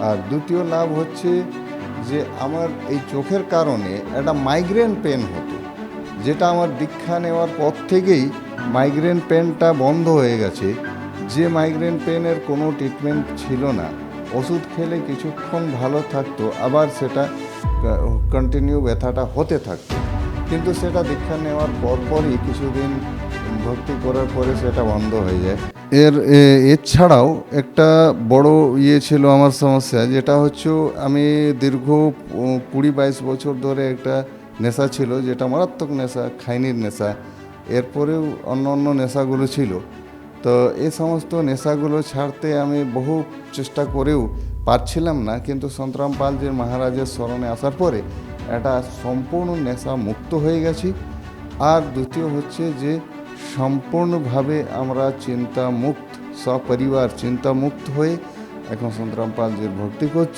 আর দ্বিতীয় লাভ হচ্ছে যে আমার এই চোখের কারণে একটা মাইগ্রেন পেন হতো, যেটা আমার দীক্ষা নেওয়ার পর থেকেই মাইগ্রেন পেনটা বন্ধ হয়ে গেছে। যে মাইগ্রেন পেনের কোনো ট্রিটমেন্ট ছিল না, ওষুধ খেলে কিছুক্ষণ ভালো থাকতো, আবার সেটা কন্টিনিউ ব্যথাটা হতে থাকতো। কিন্তু সেটা দীক্ষা নেওয়ার পরপরই কিছুদিন ভক্তি করার পরে সেটা বন্ধ হয়ে যায়। এছাড়াও একটা বড় ছিল আমার সমস্যা, যেটা হচ্ছে আমি দীর্ঘ 20-22 বছর ধরে একটা নেশা ছিল, যেটা মারাত্মক নেশা, খাইনির নেশা। এরপরেও অন্য অন্য নেশাগুলো ছিল। তো এই সমস্ত নেশাগুলো ছাড়তে আমি বহু চেষ্টা করেও পারছিলাম না, কিন্তু সন্তরাম পালজির মহারাজের শরণে আসার পরে এটা সম্পূর্ণ নেশা মুক্ত হয়ে গেছি। আর দ্বিতীয় হচ্ছে যে সম্পূর্ণভাবে আমরা চিন্তামুক্ত, সপরিবার চিন্তামুক্ত হয়ে এখন সন্তরাম পালজির ভক্তি করছি।